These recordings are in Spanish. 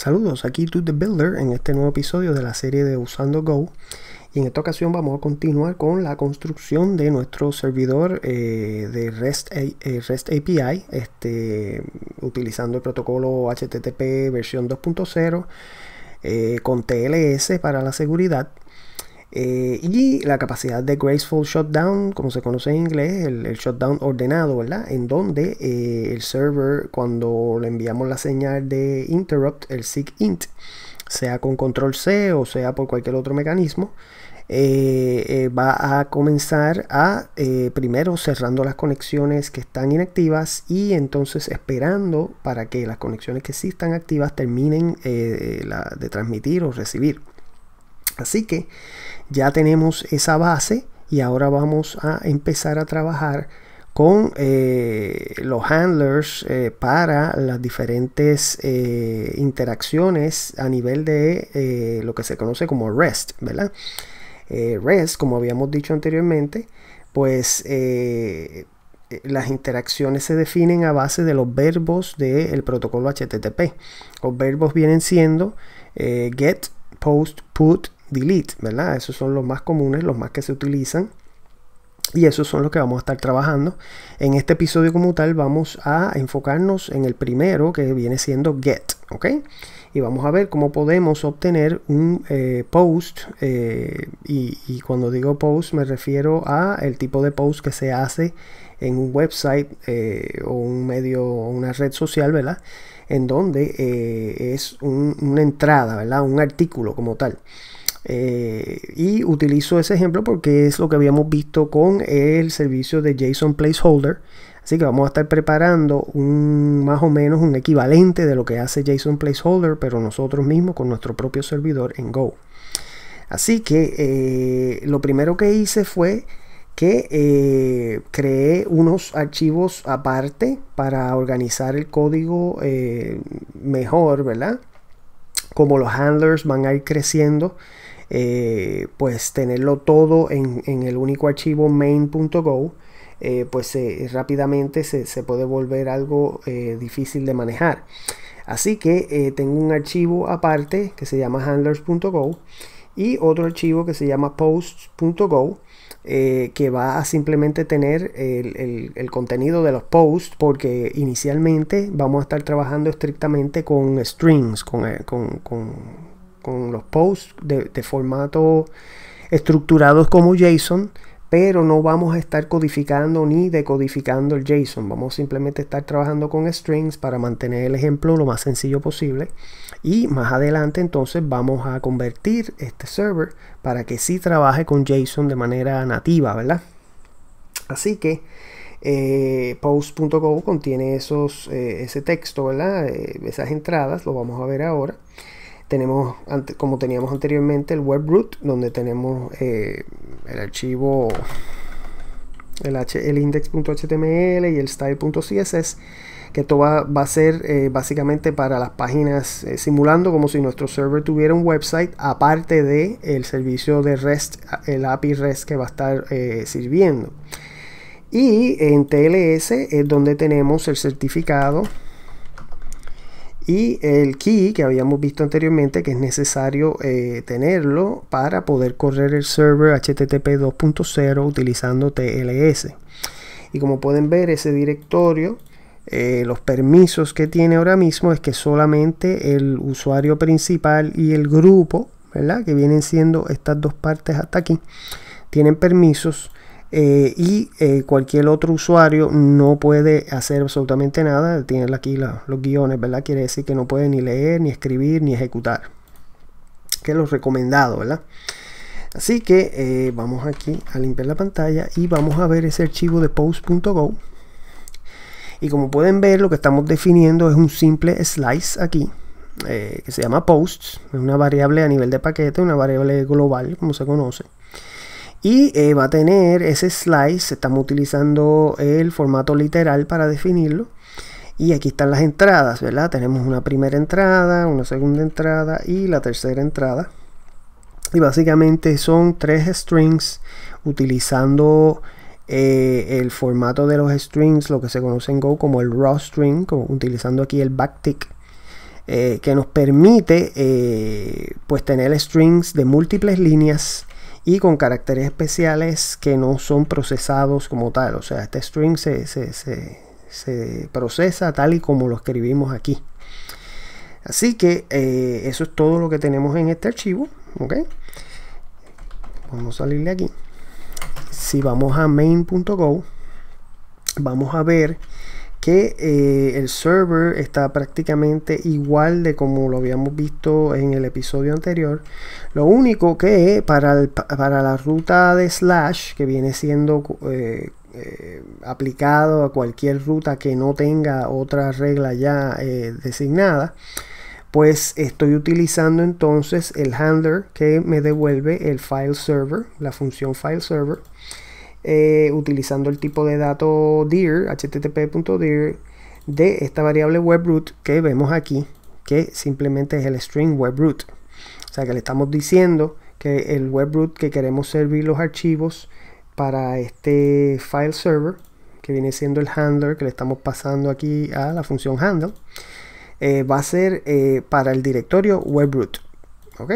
Saludos, aquí To The Builder en este nuevo episodio de la serie de Usando Go. Y en esta ocasión vamos a continuar con la construcción de nuestro servidor de REST API, utilizando el protocolo HTTP versión 2.0 con TLS para la seguridad. Y la capacidad de Graceful Shutdown, como se conoce en inglés, el shutdown ordenado, ¿verdad? En donde el server, cuando le enviamos la señal de interrupt, el SIGINT, sea con control C o sea por cualquier otro mecanismo, va a comenzar a primero cerrando las conexiones que están inactivas y entonces esperando para que las conexiones que sí están activas terminen de transmitir o recibir. Así que ya tenemos esa base y ahora vamos a empezar a trabajar con los handlers para las diferentes interacciones a nivel de lo que se conoce como REST, ¿verdad? REST, como habíamos dicho anteriormente, pues las interacciones se definen a base de los verbos del protocolo HTTP. Los verbos vienen siendo get, post, put, delete, ¿verdad? Esos son los más comunes, los más que se utilizan. Y esos son los que vamos a estar trabajando. En este episodio como tal vamos a enfocarnos en el primero, que viene siendo get, ¿ok? Y vamos a ver cómo podemos obtener un post. Y cuando digo post me refiero a el tipo de post que se hace en un website o un medio o una red social, ¿verdad? En donde es una entrada, ¿verdad? Un artículo como tal. Y utilizo ese ejemplo porque es lo que habíamos visto con el servicio de JSON Placeholder. Así que vamos a estar preparando más o menos un equivalente de lo que hace JSON Placeholder, pero nosotros mismos con nuestro propio servidor en Go. Así que lo primero que hice fue que creé unos archivos aparte para organizar el código mejor, ¿verdad? Como los handlers van a ir creciendo, pues tenerlo todo en el único archivo main.go, pues rápidamente se puede volver algo difícil de manejar. Así que tengo un archivo aparte que se llama handlers.go y otro archivo que se llama posts.go, que va a simplemente tener el contenido de los posts, porque inicialmente vamos a estar trabajando estrictamente con strings, con los posts de formato estructurados como JSON, pero no vamos a estar codificando ni decodificando el JSON. Vamos simplemente a estar trabajando con strings para mantener el ejemplo lo más sencillo posible. Y más adelante entonces vamos a convertir este server para que sí trabaje con JSON de manera nativa, ¿verdad? Así que post.go contiene ese texto, ¿verdad? Esas entradas, lo vamos a ver ahora. Tenemos, como teníamos anteriormente, el webroot, donde tenemos el archivo, el index.html y el style.css, que esto va a ser básicamente para las páginas, simulando como si nuestro server tuviera un website, aparte de el servicio de REST, el API REST que va a estar sirviendo. Y en TLS es donde tenemos el certificado y el key que habíamos visto anteriormente, que es necesario tenerlo para poder correr el server HTTP 2.0 utilizando TLS. Y como pueden ver, ese directorio, los permisos que tiene ahora mismo es que solamente el usuario principal y el grupo, ¿verdad? Que vienen siendo estas dos partes hasta aquí, tienen permisos. Y cualquier otro usuario no puede hacer absolutamente nada. Tiene aquí los guiones, ¿verdad? Quiere decir que no puede ni leer, ni escribir, ni ejecutar, que es lo recomendado, ¿verdad? Así que vamos aquí a limpiar la pantalla y vamos a ver ese archivo de post.go. Y como pueden ver, lo que estamos definiendo es un simple slice aquí, que se llama posts. Es una variable a nivel de paquete, una variable global, como se conoce. Y va a tener ese slice. Estamos utilizando el formato literal para definirlo. Y aquí están las entradas, ¿verdad? Tenemos una primera entrada, una segunda entrada y la tercera entrada. Y básicamente son 3 strings utilizando el formato de los strings, lo que se conoce en Go como el raw string, utilizando aquí el backtick. que nos permite pues tener strings de múltiples líneas y con caracteres especiales que no son procesados como tal. O sea, este string se procesa tal y como lo escribimos aquí. Así que eso es todo lo que tenemos en este archivo. ¿Ok? Vamos a salir de aquí. Si vamos a main.go, vamos a ver que el server está prácticamente igual de como lo habíamos visto en el episodio anterior. Lo único que para la ruta de slash, que viene siendo aplicado a cualquier ruta que no tenga otra regla ya designada, pues estoy utilizando entonces el handler que me devuelve el file server, la función file server, utilizando el tipo de dato dir, http.dir, de esta variable webroot que vemos aquí, que simplemente es el string webroot. O sea que le estamos diciendo que el webroot que queremos servir los archivos para este file server, que viene siendo el handler que le estamos pasando aquí a la función handle, va a ser para el directorio webroot. ¿Ok?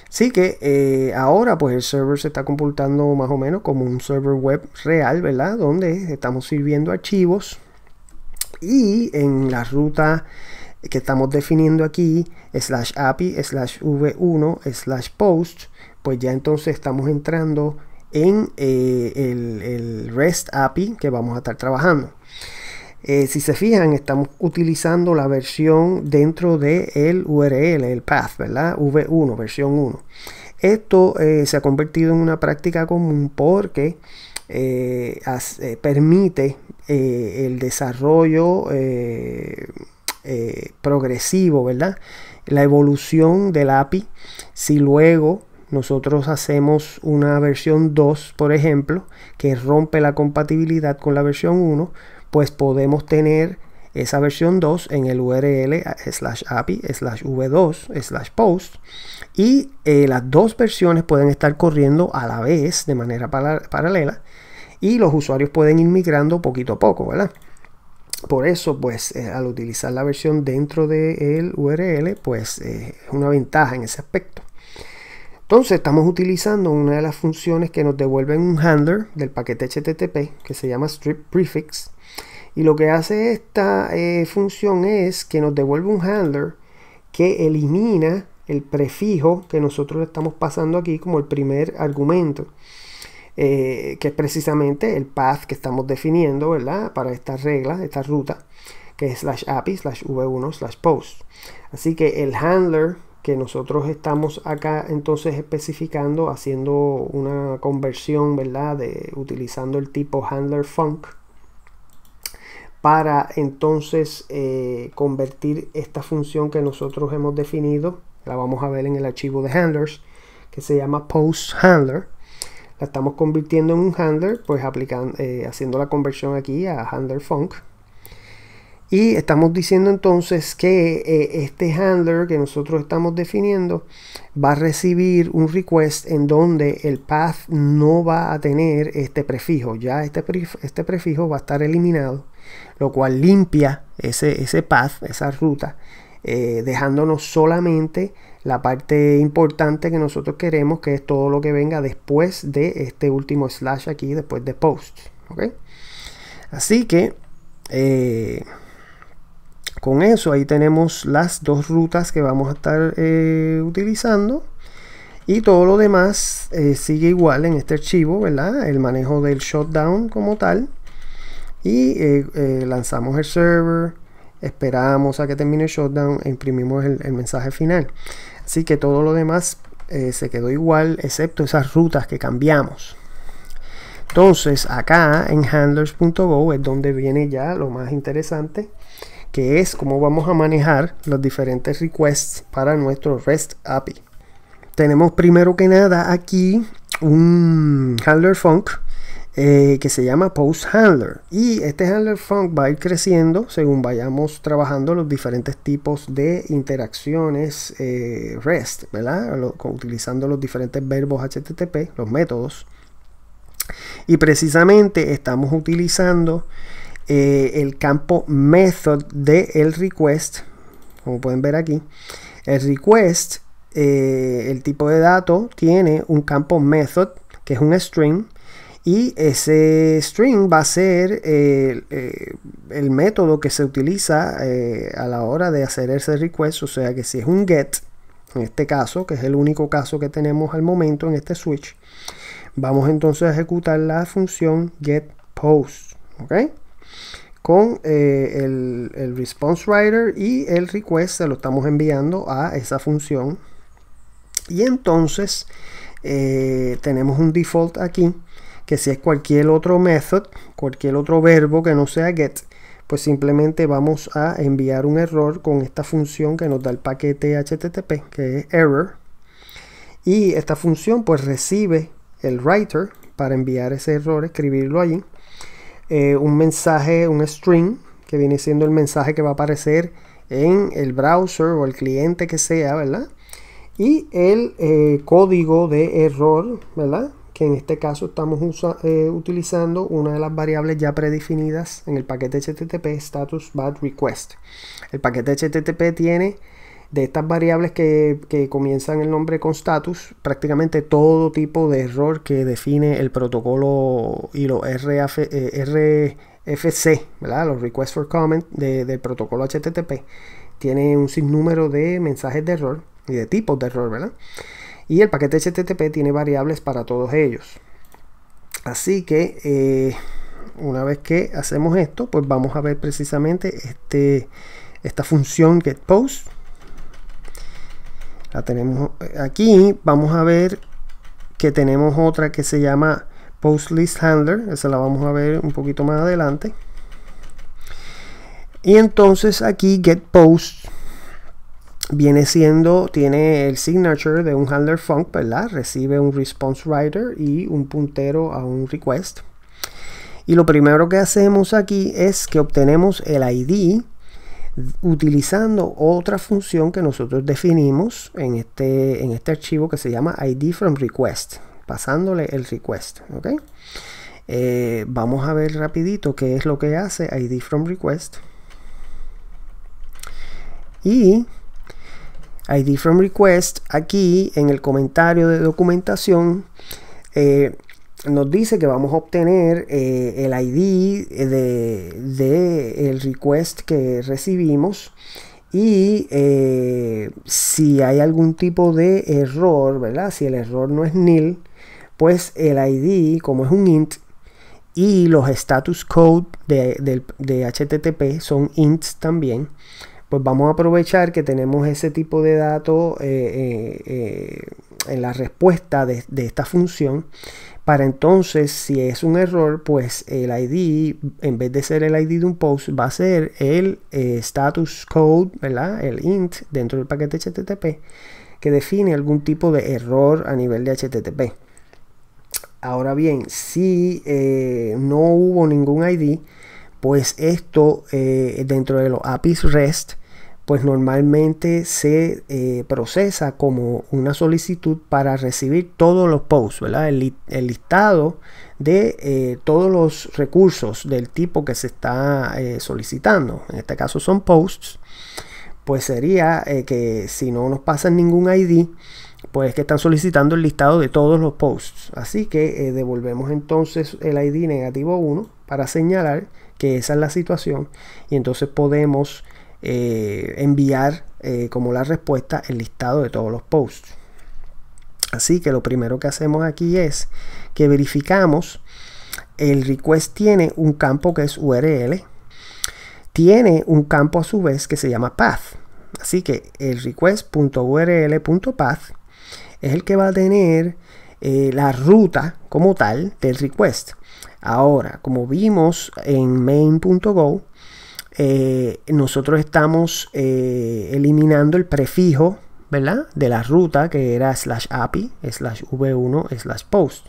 Así que ahora pues el server se está comportando más o menos como un server web real, ¿verdad? Donde estamos sirviendo archivos, y en la ruta que estamos definiendo aquí, /api, /v1, /post, pues ya entonces estamos entrando en el REST API que vamos a estar trabajando. Si se fijan, estamos utilizando la versión dentro del URL, el path, ¿verdad? V1, versión 1. Esto se ha convertido en una práctica común porque permite el desarrollo progresivo, ¿verdad? La evolución del API. Si luego nosotros hacemos una versión 2, por ejemplo, que rompe la compatibilidad con la versión 1, pues podemos tener esa versión 2 en el URL /api, /v2, /post, y las dos versiones pueden estar corriendo a la vez de manera paralela, y los usuarios pueden ir migrando poquito a poco, ¿verdad? Por eso, pues, al utilizar la versión dentro del URL, pues es una ventaja en ese aspecto. Entonces estamos utilizando una de las funciones que nos devuelven un handler del paquete HTTP que se llama strip prefix, y lo que hace esta función es que nos devuelve un handler que elimina el prefijo que nosotros le estamos pasando aquí como el primer argumento, que es precisamente el path que estamos definiendo, ¿verdad? Para esta regla, esta ruta, que es /api, /v1, /post. Así que el handler que nosotros estamos acá entonces especificando, haciendo una conversión, ¿verdad? Utilizando el tipo handler func, para entonces convertir esta función que nosotros hemos definido, la vamos a ver en el archivo de handlers, que se llama post handler. La estamos convirtiendo en un handler, pues haciendo la conversión aquí a handler func. Y estamos diciendo entonces que este handler que nosotros estamos definiendo va a recibir un request en donde el path no va a tener este prefijo. Ya este prefijo va a estar eliminado, lo cual limpia ese path, esa ruta, dejándonos solamente la parte importante que nosotros queremos, que es todo lo que venga después de este último slash aquí, después de post. ¿Okay? Así que con eso ahí tenemos las dos rutas que vamos a estar utilizando, y todo lo demás sigue igual en este archivo, ¿verdad? El manejo del shutdown como tal, y lanzamos el server, esperamos a que termine el shutdown e imprimimos el mensaje final. Así que todo lo demás se quedó igual, excepto esas rutas que cambiamos. Entonces acá en handlers.go es donde viene ya lo más interesante, que es cómo vamos a manejar los diferentes requests para nuestro REST API. Tenemos primero que nada aquí un handler func que se llama post handler, y este handler func va a ir creciendo según vayamos trabajando los diferentes tipos de interacciones REST, ¿verdad? Utilizando los diferentes verbos HTTP, los métodos, y precisamente estamos utilizando el campo method del request, como pueden ver aquí. El request, el tipo de dato, tiene un campo method, que es un string, y ese string va a ser el método que se utiliza a la hora de hacer ese request. O sea que si es un get, en este caso, que es el único caso que tenemos al momento en este switch, vamos entonces a ejecutar la función getPost, ¿ok? Con el response writer, y el request se lo estamos enviando a esa función. Y entonces tenemos un default aquí, que si es cualquier otro method, cualquier otro verbo que no sea get, pues simplemente vamos a enviar un error con esta función que nos da el paquete HTTP, que es error. Y esta función pues recibe el writer para enviar ese error, escribirlo allí. Un mensaje, un string, que viene siendo el mensaje que va a aparecer en el browser o el cliente que sea, ¿verdad? Y el código de error, ¿verdad? Que en este caso estamos utilizando una de las variables ya predefinidas en el paquete HTTP, status bad request. El paquete HTTP tiene de estas variables que comienzan el nombre con status, prácticamente todo tipo de error que define el protocolo y los RFC, ¿verdad? Los requests for comment del protocolo HTTP. Tiene un sinnúmero de mensajes de error y de tipos de error, ¿verdad? Y el paquete HTTP tiene variables para todos ellos. Así que una vez que hacemos esto, pues vamos a ver precisamente esta función getPost. La tenemos aquí. Vamos a ver que tenemos otra que se llama PostListHandler. Esa la vamos a ver un poquito más adelante. Y entonces aquí getPost viene siendo, tiene el signature de un handler func, ¿verdad? Recibe un response writer y un puntero a un request. Y lo primero que hacemos aquí es que obtenemos el ID utilizando otra función que nosotros definimos en este archivo, que se llama ID from request, pasándole el request, ¿ok? Vamos a ver rapidito qué es lo que hace ID from request. Y ID from request, aquí en el comentario de documentación, nos dice que vamos a obtener el ID de el request que recibimos, y si hay algún tipo de error, ¿verdad? Si el error no es nil, pues el ID, como es un int, y los status code de HTTP son ints también, pues vamos a aprovechar que tenemos ese tipo de datos en la respuesta de esta función, para entonces, si es un error, pues el ID, en vez de ser el ID de un post, va a ser el status code, ¿verdad? El int dentro del paquete HTTP, que define algún tipo de error a nivel de HTTP. Ahora bien, si no hubo ningún ID, pues esto dentro de los APIs REST, pues normalmente se procesa como una solicitud para recibir todos los posts, ¿verdad? El listado de todos los recursos del tipo que se está solicitando. En este caso son posts. Pues sería que si no nos pasan ningún ID, pues que están solicitando el listado de todos los posts. Así que devolvemos entonces el ID negativo 1 para señalar que esa es la situación, y entonces podemos enviar como la respuesta el listado de todos los posts. Así que lo primero que hacemos aquí es que verificamos el request tiene un campo que es URL, tiene un campo a su vez que se llama path. Así que el request.url.path es el que va a tener la ruta como tal del request. Ahora, como vimos en main.go, nosotros estamos eliminando el prefijo, ¿verdad?, de la ruta, que era /api, /v1, /post.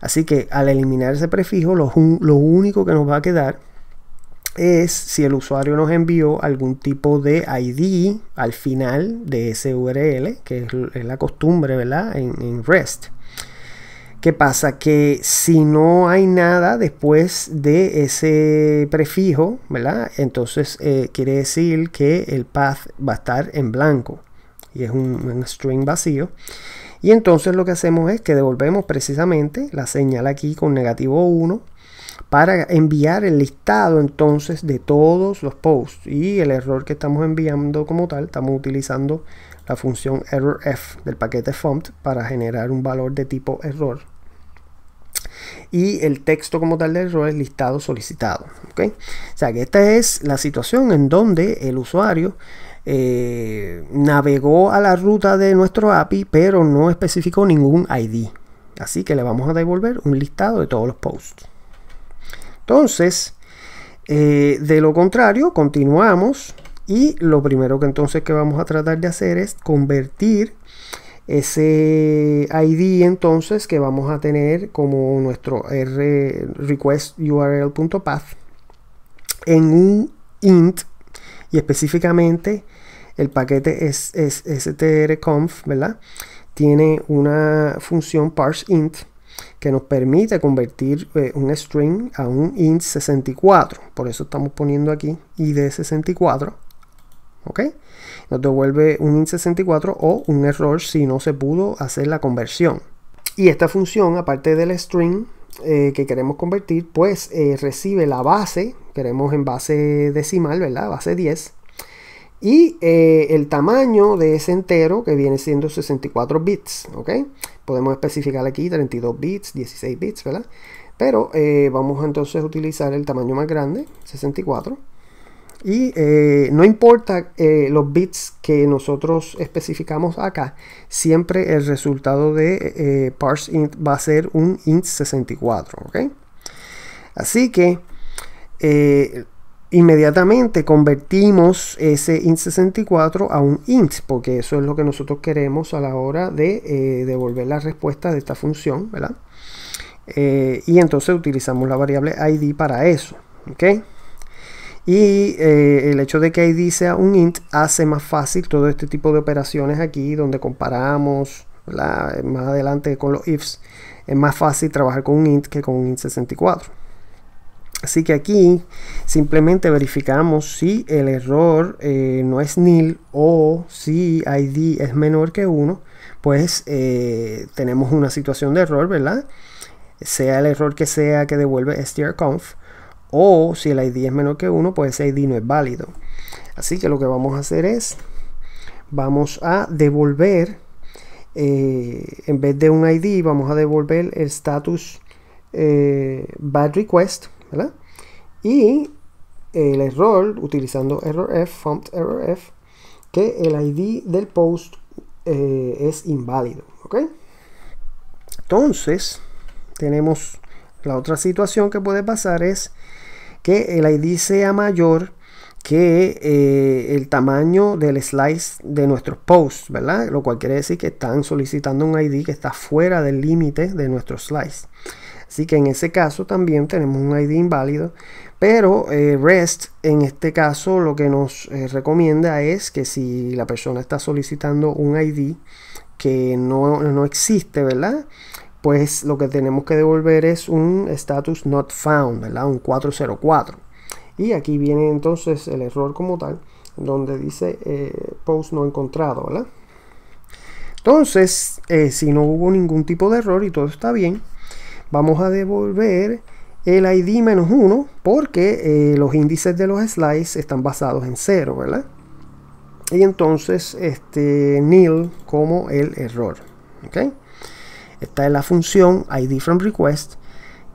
Así que al eliminar ese prefijo, lo único que nos va a quedar es si el usuario nos envió algún tipo de ID al final de ese URL, que es la costumbre, ¿verdad?, en REST, ¿Qué pasa? Que si no hay nada después de ese prefijo, ¿verdad? Entonces quiere decir que el path va a estar en blanco y es un string vacío. Y entonces lo que hacemos es que devolvemos precisamente la señal aquí con -1 para enviar el listado entonces de todos los posts. Y el error que estamos enviando como tal, estamos utilizando la función errorf del paquete font para generar un valor de tipo error. Y el texto como tal del error es listado solicitado. ¿Okay? O sea que esta es la situación en donde el usuario navegó a la ruta de nuestro API, pero no especificó ningún ID. Así que le vamos a devolver un listado de todos los posts. Entonces, de lo contrario, continuamos. Y lo primero que entonces que vamos a tratar de hacer es convertir ese ID entonces que vamos a tener como nuestro request url.path en un int, y específicamente el paquete es strconf, ¿verdad? Tiene una función parseInt que nos permite convertir un string a un int 64. Por eso estamos poniendo aquí id 64. ¿Ok? Nos devuelve un int 64 o un error si no se pudo hacer la conversión. Y esta función, aparte del string que queremos convertir, pues recibe la base, queremos en base decimal, ¿verdad? Base 10. Y el tamaño de ese entero, que viene siendo 64 bits. ¿Ok? Podemos especificar aquí 32 bits, 16 bits, ¿verdad? Pero vamos entonces a utilizar el tamaño más grande, 64. Y no importa los bits que nosotros especificamos acá, siempre el resultado de parseInt va a ser un int 64. ¿Okay? Así que inmediatamente convertimos ese int 64 a un int, porque eso es lo que nosotros queremos a la hora de devolver la respuesta de esta función, ¿verdad? Y entonces utilizamos la variable id para eso. ¿Okay? Y el hecho de que id sea un int hace más fácil todo este tipo de operaciones aquí, donde comparamos, ¿verdad? Más adelante con los ifs. Es más fácil trabajar con un int que con un int 64. Así que aquí simplemente verificamos si el error no es nil, o si id es menor que 1, pues tenemos una situación de error, ¿verdad? Sea el error que sea que devuelve strconf. O si el ID es menor que 1, pues ese ID no es válido. Así que lo que vamos a hacer es, vamos a devolver, en vez de un ID, vamos a devolver el status bad request, ¿verdad? Y el error, utilizando errorf, font errorf, que el ID del post es inválido. ¿Ok? Entonces, tenemos la otra situación que puede pasar es que el ID sea mayor que el tamaño del slice de nuestros posts, ¿verdad? Lo cual quiere decir que están solicitando un ID que está fuera del límite de nuestro slice. Así que en ese caso también tenemos un ID inválido, pero REST en este caso lo que nos recomienda es que si la persona está solicitando un ID que no existe, ¿verdad? Pues lo que tenemos que devolver es un status not found, ¿verdad? Un 404. Y aquí viene entonces el error como tal, donde dice post no encontrado, ¿verdad? Entonces, si no hubo ningún tipo de error y todo está bien, vamos a devolver el ID -1 porque los índices de los slices están basados en 0, ¿verdad? Y entonces nil como el error. ¿Ok? Esta es la función id from request,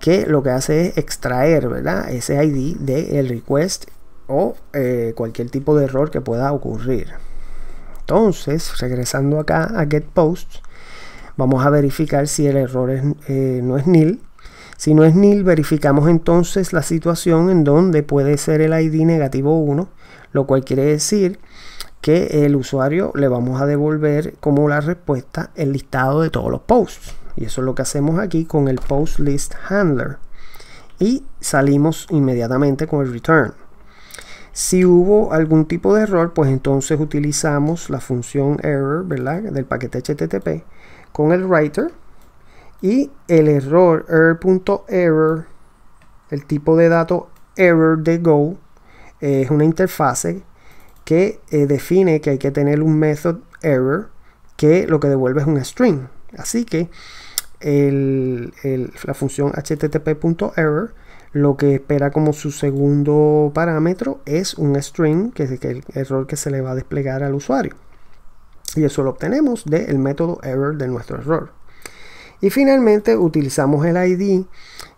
que lo que hace es extraer, ¿verdad? Ese ID del request o cualquier tipo de error que pueda ocurrir. Entonces, regresando acá a getPost, vamos a verificar si el error no es nil. Si no es nil, verificamos entonces la situación en donde puede ser el ID -1, lo cual quiere decir que el usuario le vamos a devolver como la respuesta el listado de todos los posts. Y eso es lo que hacemos aquí con el post list handler. Y salimos inmediatamente con el return. Si hubo algún tipo de error, pues entonces utilizamos la función error, ¿verdad? Del paquete HTTP con el writer. Y el error, error.error, el tipo de dato error de Go, es una interfase que define que hay que tener un method error que lo que devuelve es un string. Así que la función http.error lo que espera como su segundo parámetro es un string, que es el error que se le va a desplegar al usuario. Y eso lo obtenemos del método error de nuestro error. Y finalmente utilizamos el ID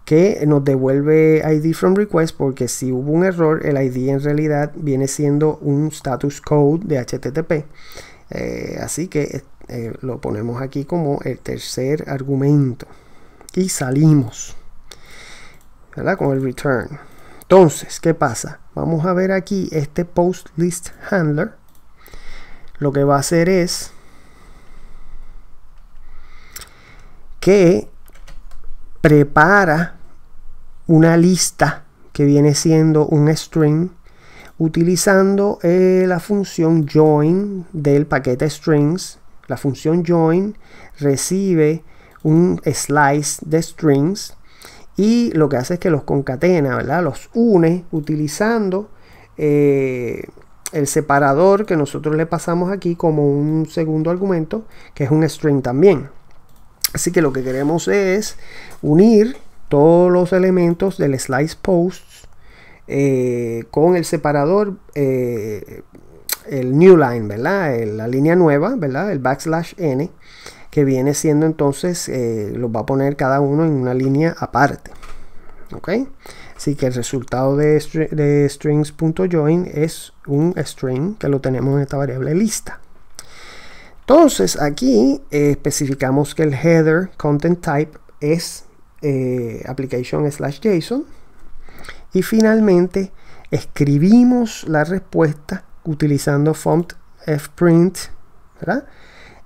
que nos devuelve ID from request, porque si hubo un error, el ID en realidad viene siendo un status code de HTTP. Así que lo ponemos aquí como el tercer argumento. Y salimos, ¿verdad? Con el return. Entonces, ¿qué pasa? Vamos a ver aquí este post list handler. Lo que va a hacer es que prepara una lista que viene siendo un string utilizando la función join del paquete strings. La función join recibe un slice de strings y lo que hace es que los concatena, ¿verdad? Los une utilizando el separador que nosotros le pasamos aquí como un segundo argumento, que es un string también. Así que lo que queremos es unir todos los elementos del slice posts con el separador, el new line, ¿verdad? La línea nueva, ¿verdad? El \n, que viene siendo entonces, los va a poner cada uno en una línea aparte. ¿Ok? Así que el resultado de strings.join es un string que lo tenemos en esta variable lista. Entonces aquí especificamos que el header content type es application/json y finalmente escribimos la respuesta utilizando font fprint, ¿verdad?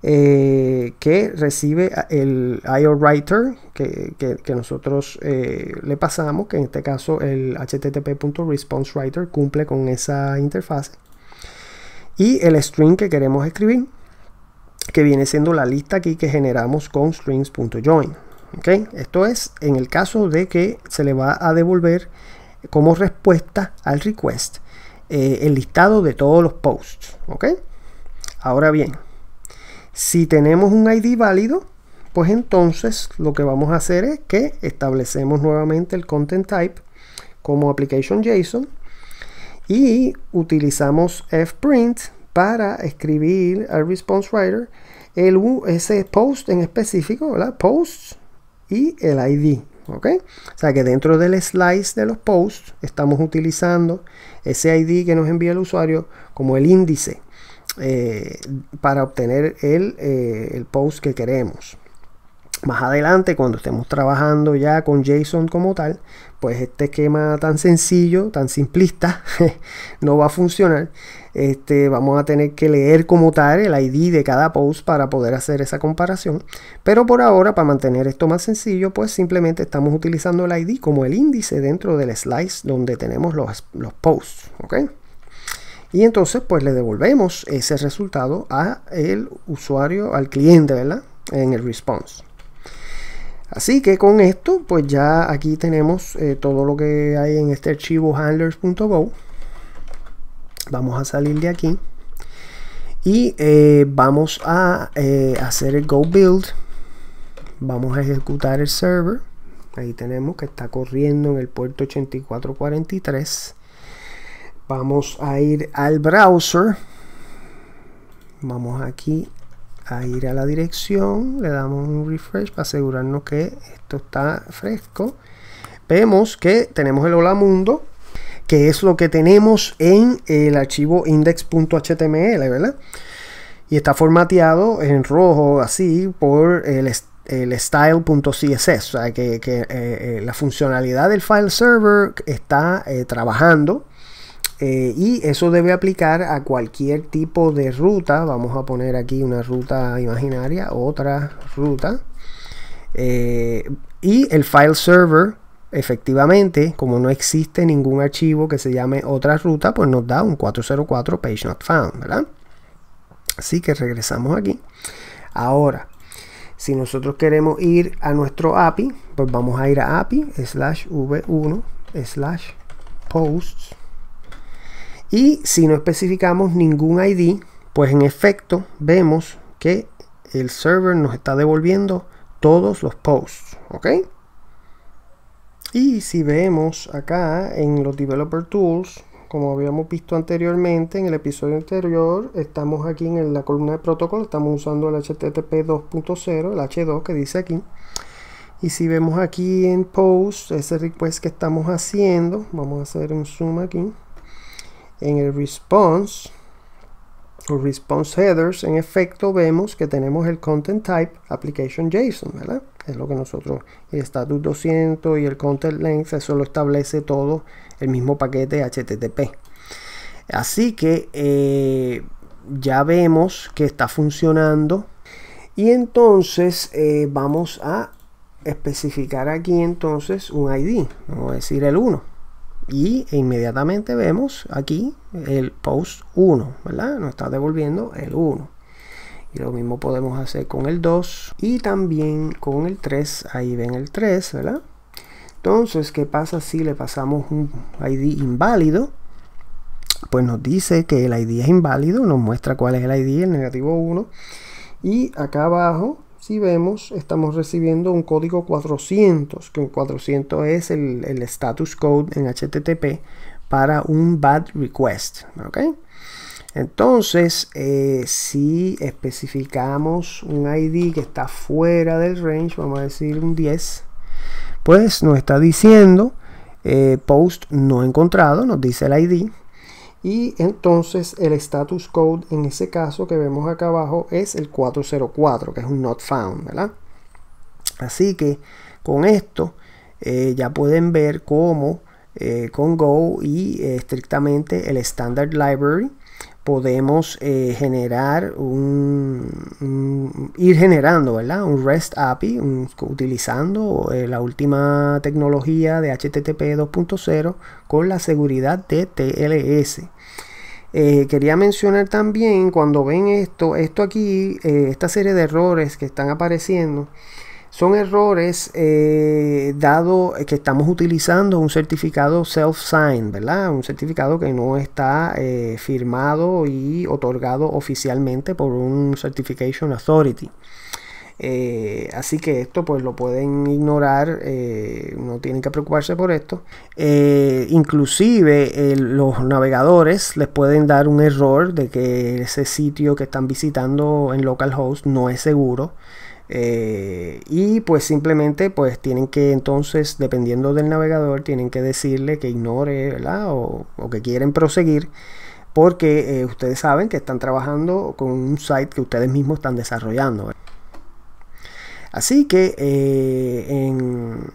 Que recibe el IO writer que nosotros le pasamos, que en este caso el http.responseWriter cumple con esa interfase, y el string que queremos escribir, que viene siendo la lista aquí que generamos con strings.join. ¿Okay? Esto es en el caso de que se le va a devolver como respuesta al request el listado de todos los posts. ¿Okay? Ahora bien, si tenemos un ID válido, pues entonces lo que vamos a hacer es que establecemos nuevamente el content type como application.json y utilizamos fprint para escribir al ResponseWriter ese post en específico, ¿verdad? Posts y el ID. ¿Ok? O sea que dentro del slice de los posts estamos utilizando ese ID que nos envía el usuario como el índice para obtener el post que queremos. Más adelante, cuando estemos trabajando ya con JSON como tal, pues este esquema tan sencillo, tan simplista, no va a funcionar. Vamos a tener que leer como tal el ID de cada post para poder hacer esa comparación. Pero por ahora, para mantener esto más sencillo, pues simplemente estamos utilizando el ID como el índice dentro del slice donde tenemos los posts. ¿Ok? Y entonces, pues le devolvemos ese resultado al usuario, al cliente, ¿verdad? En el response. Así que con esto, pues ya aquí tenemos todo lo que hay en este archivo handlers.go. Vamos a salir de aquí y vamos a hacer el go build. Vamos a ejecutar el server. Ahí tenemos que está corriendo en el puerto 8443. Vamos a ir al browser. Vamos aquí a ir a la dirección, le damos un refresh para asegurarnos que esto está fresco. Vemos que tenemos el hola mundo, que es lo que tenemos en el archivo index.html, ¿verdad? Y está formateado en rojo así por el style.css, o sea que la funcionalidad del file server está trabajando. Y eso debe aplicar a cualquier tipo de ruta. Vamos a poner aquí una ruta imaginaria, otra ruta, y el file server efectivamente, como no existe ningún archivo que se llame otra ruta, pues nos da un 404 page not found, ¿verdad? Así que regresamos aquí. Ahora, Si nosotros queremos ir a nuestro API, pues vamos a ir a API/v1/posts. Y si no especificamos ningún ID, pues en efecto vemos que el server nos está devolviendo todos los posts, ¿ok? Y si vemos acá en los Developer Tools, como habíamos visto anteriormente en el episodio anterior, estamos aquí en la columna de protocolo, estamos usando el HTTP 2.0, el H2 que dice aquí. Y si vemos aquí en post, ese request que estamos haciendo, vamos a hacer un zoom aquí, en el response o response headers, en efecto vemos que tenemos el content type application JSON, ¿verdad? Es lo que nosotros, el status 200 y el content length, eso lo establece todo el mismo paquete HTTP. Así que ya vemos que está funcionando. Y entonces vamos a especificar aquí entonces un ID, vamos a decir el 1. Y inmediatamente vemos aquí el post 1, ¿verdad? Nos está devolviendo el 1. Y lo mismo podemos hacer con el 2 y también con el 3. Ahí ven el 3, ¿verdad? Entonces, ¿qué pasa si le pasamos un ID inválido? Pues nos dice que el ID es inválido, nos muestra cuál es el ID, el negativo 1. Y acá abajo, si vemos, estamos recibiendo un código 400, que 400 es el status code en HTTP para un bad request, ¿ok? Entonces, si especificamos un ID que está fuera del range, vamos a decir un 10, pues nos está diciendo post no encontrado, nos dice el ID. Y entonces el status code en ese caso que vemos acá abajo es el 404, que es un not found, ¿verdad? Así que con esto ya pueden ver cómo con Go y estrictamente el Standard Library podemos generar ir generando, ¿verdad? Un REST API utilizando la última tecnología de HTTP 2.0 con la seguridad de TLS. Quería mencionar también, cuando ven esto aquí, esta serie de errores que están apareciendo, son errores dado que estamos utilizando un certificado self-sign, ¿verdad? Un certificado que no está firmado y otorgado oficialmente por un Certification Authority. Así que esto pues lo pueden ignorar, no tienen que preocuparse por esto. Inclusive los navegadores les pueden dar un error de que ese sitio que están visitando en localhost no es seguro. Y pues simplemente pues tienen que entonces, dependiendo del navegador, tienen que decirle que ignore, ¿verdad? O que quieren proseguir, porque ustedes saben que están trabajando con un site que ustedes mismos están desarrollando, ¿verdad? Así que en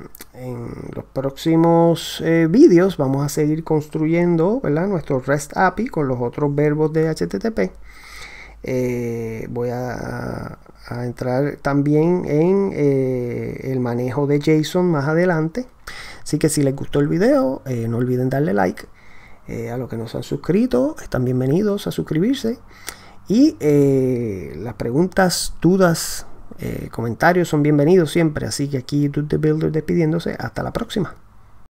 los próximos vídeos vamos a seguir construyendo, ¿verdad? Nuestro REST API con los otros verbos de HTTP. Voy a entrar también en el manejo de JSON más adelante. Así que si les gustó el video, no olviden darle like. A los que no se han suscrito, están bienvenidos a suscribirse. Y las preguntas, dudas, comentarios son bienvenidos siempre. Así que aquí Dude the Builder despidiéndose. Hasta la próxima.